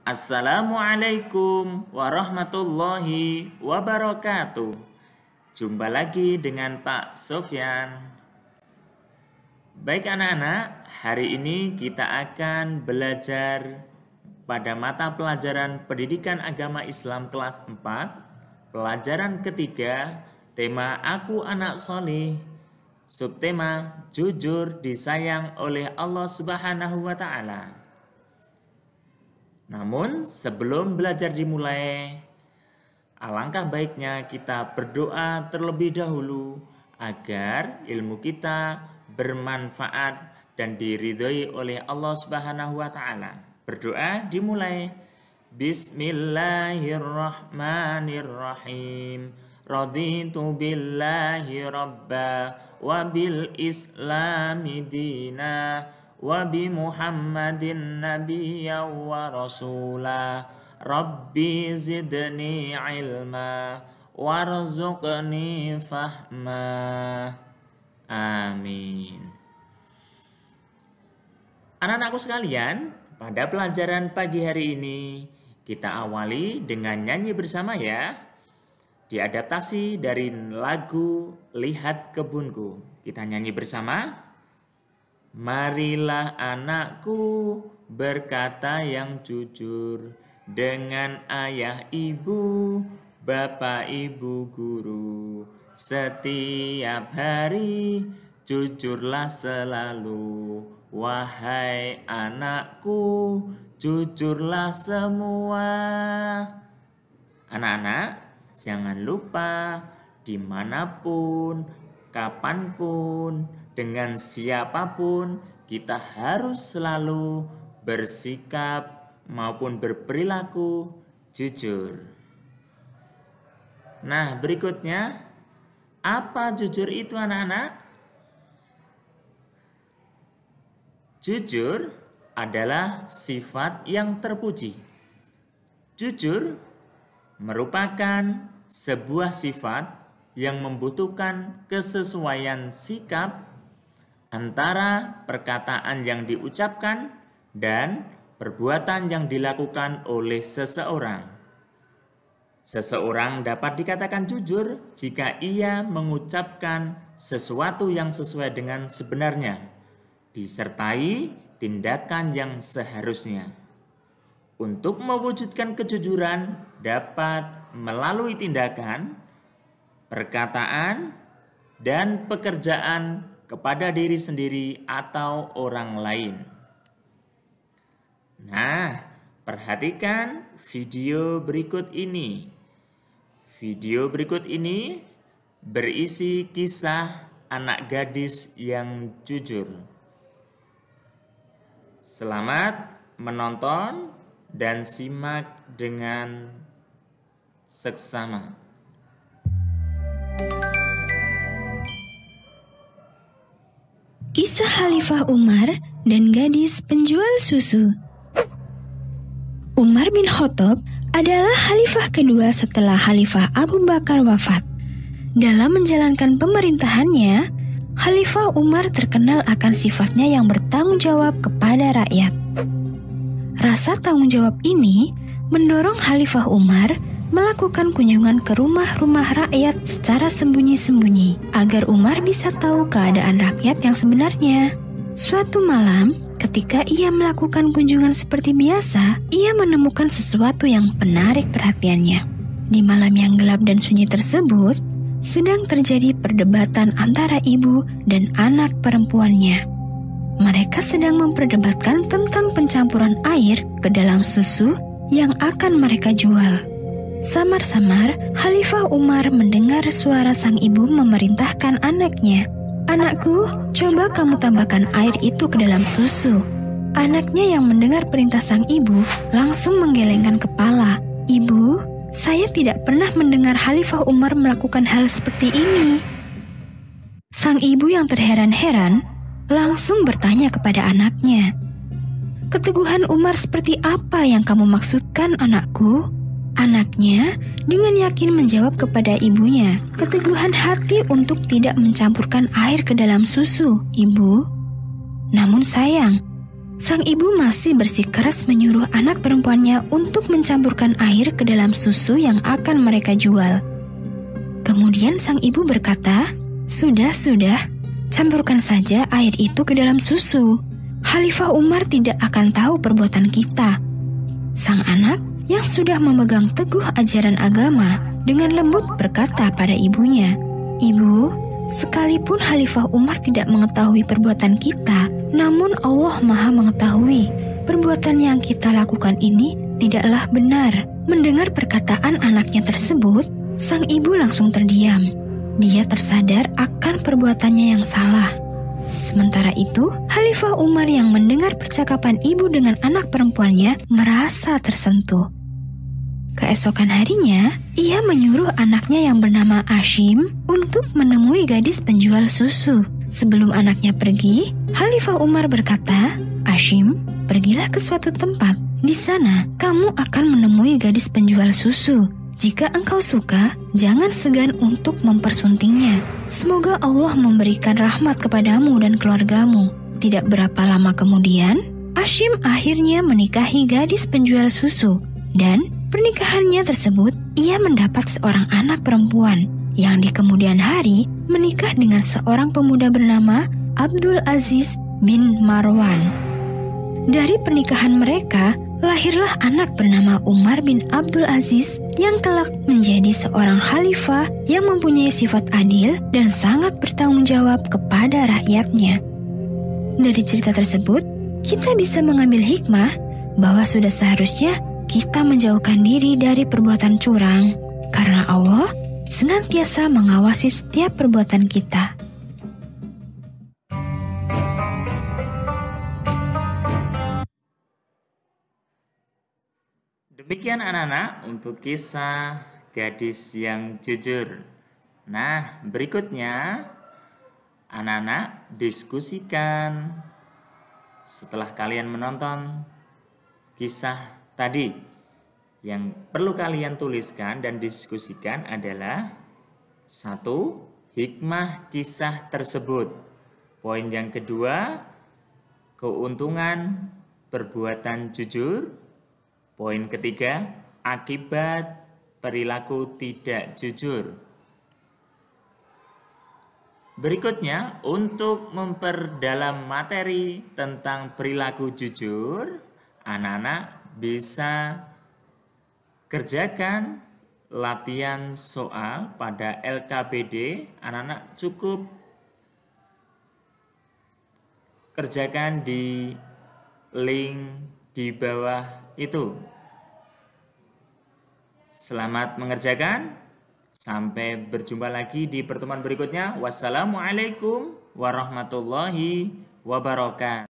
Assalamualaikum warahmatullahi wabarakatuh. Jumpa lagi dengan Pak Sofyan. Baik anak-anak, hari ini kita akan belajar pada mata pelajaran Pendidikan Agama Islam kelas 4, pelajaran ketiga, tema Aku Anak Soleh, subtema Jujur Disayang oleh Allah Subhanahu wa Ta'ala. Namun sebelum belajar dimulai, alangkah baiknya kita berdoa terlebih dahulu agar ilmu kita bermanfaat dan diridhoi oleh Allah Subhanahu wa Ta'ala. Berdoa dimulai. Bismillahirrahmanirrahim. Raditu billahi rabba wa bil islami dina wa bi Muhammadin nabiyya wa rasula. Rabbi zidni ilma warzuqni fahma. Amin. Anak-anakku sekalian, pada pelajaran pagi hari ini kita awali dengan nyanyi bersama ya. Diadaptasi dari lagu Lihat Kebunku. Kita nyanyi bersama. Marilah anakku berkata yang jujur dengan ayah ibu, bapak ibu guru. Setiap hari jujurlah selalu. Wahai anakku, jujurlah semua. Anak-anak, jangan lupa dimanapun, kapanpun, dengan siapapun, kita harus selalu bersikap maupun berperilaku jujur. Nah, berikutnya, apa jujur itu anak-anak? Jujur adalah sifat yang terpuji. Jujur merupakan sebuah sifat yang membutuhkan kesesuaian sikap antara perkataan yang diucapkan dan perbuatan yang dilakukan oleh seseorang. Seseorang dapat dikatakan jujur jika ia mengucapkan sesuatu yang sesuai dengan sebenarnya, disertai tindakan yang seharusnya. Untuk mewujudkan kejujuran dapat melalui tindakan, perkataan, dan pekerjaan kepada diri sendiri atau orang lain. Nah, perhatikan video berikut ini. Video berikut ini berisi kisah anak gadis yang jujur. Selamat menonton dan simak dengan seksama. Kisah Khalifah Umar dan gadis penjual susu. Umar bin Khattab adalah khalifah kedua setelah Khalifah Abu Bakar wafat. Dalam menjalankan pemerintahannya, Khalifah Umar terkenal akan sifatnya yang bertanggung jawab kepada rakyat. Rasa tanggung jawab ini mendorong Khalifah Umar melakukan kunjungan ke rumah-rumah rakyat secara sembunyi-sembunyi agar Umar bisa tahu keadaan rakyat yang sebenarnya. Suatu malam, ketika ia melakukan kunjungan seperti biasa, ia menemukan sesuatu yang menarik perhatiannya. Di malam yang gelap dan sunyi tersebut, sedang terjadi perdebatan antara ibu dan anak perempuannya. Mereka sedang memperdebatkan tentang pencampuran air ke dalam susu yang akan mereka jual. Samar-samar, Khalifah Umar mendengar suara sang ibu memerintahkan anaknya. "Anakku, coba kamu tambahkan air itu ke dalam susu." Anaknya yang mendengar perintah sang ibu langsung menggelengkan kepala. "Ibu, saya tidak pernah mendengar Khalifah Umar melakukan hal seperti ini." Sang ibu yang terheran-heran langsung bertanya kepada anaknya, "Keteguhan Umar seperti apa yang kamu maksudkan, anakku?" Anaknya dengan yakin menjawab kepada ibunya, "Keteguhan hati untuk tidak mencampurkan air ke dalam susu, Ibu." Namun sayang, Sang ibu masih bersikeras menyuruh anak perempuannya untuk mencampurkan air ke dalam susu yang akan mereka jual. Kemudian sang ibu berkata, "Sudah, campurkan saja air itu ke dalam susu. Khalifah Umar tidak akan tahu perbuatan kita." Sang anak yang sudah memegang teguh ajaran agama dengan lembut berkata pada ibunya, "Ibu, sekalipun Khalifah Umar tidak mengetahui perbuatan kita, namun Allah Maha mengetahui perbuatan yang kita lakukan ini tidaklah benar." Mendengar perkataan anaknya tersebut, sang ibu langsung terdiam. Dia tersadar akan perbuatannya yang salah. Sementara itu, Khalifah Umar yang mendengar percakapan ibu dengan anak perempuannya merasa tersentuh. Keesokan harinya, ia menyuruh anaknya yang bernama Hashim untuk menemui gadis penjual susu. Sebelum anaknya pergi, Khalifah Umar berkata, "Hashim, pergilah ke suatu tempat. Di sana, kamu akan menemui gadis penjual susu. Jika engkau suka, jangan segan untuk mempersuntingnya. Semoga Allah memberikan rahmat kepadamu dan keluargamu." Tidak berapa lama kemudian, Hashim akhirnya menikahi gadis penjual susu. Dan pernikahannya tersebut, ia mendapat seorang anak perempuan yang di kemudian hari menikah dengan seorang pemuda bernama Abdul Aziz bin Marwan. Dari pernikahan mereka, lahirlah anak bernama Umar bin Abdul Aziz yang kelak menjadi seorang khalifah yang mempunyai sifat adil dan sangat bertanggung jawab kepada rakyatnya. Dari cerita tersebut, kita bisa mengambil hikmah bahwa sudah seharusnya kita menjauhkan diri dari perbuatan curang, karena Allah senantiasa mengawasi setiap perbuatan kita. Demikian anak-anak untuk kisah gadis yang jujur. Nah, berikutnya anak-anak diskusikan setelah kalian menonton kisah tadi. Yang perlu kalian tuliskan dan diskusikan adalah 1. Hikmah kisah tersebut. Poin yang kedua, keuntungan perbuatan jujur. Poin ketiga, akibat perilaku tidak jujur. Berikutnya, untuk memperdalam materi tentang perilaku jujur, anak-anak bisa kerjakan latihan soal pada LKPD. Anak-anak cukup kerjakan di link di bawah itu. Selamat mengerjakan. Sampai berjumpa lagi di pertemuan berikutnya. Wassalamualaikum warahmatullahi wabarakatuh.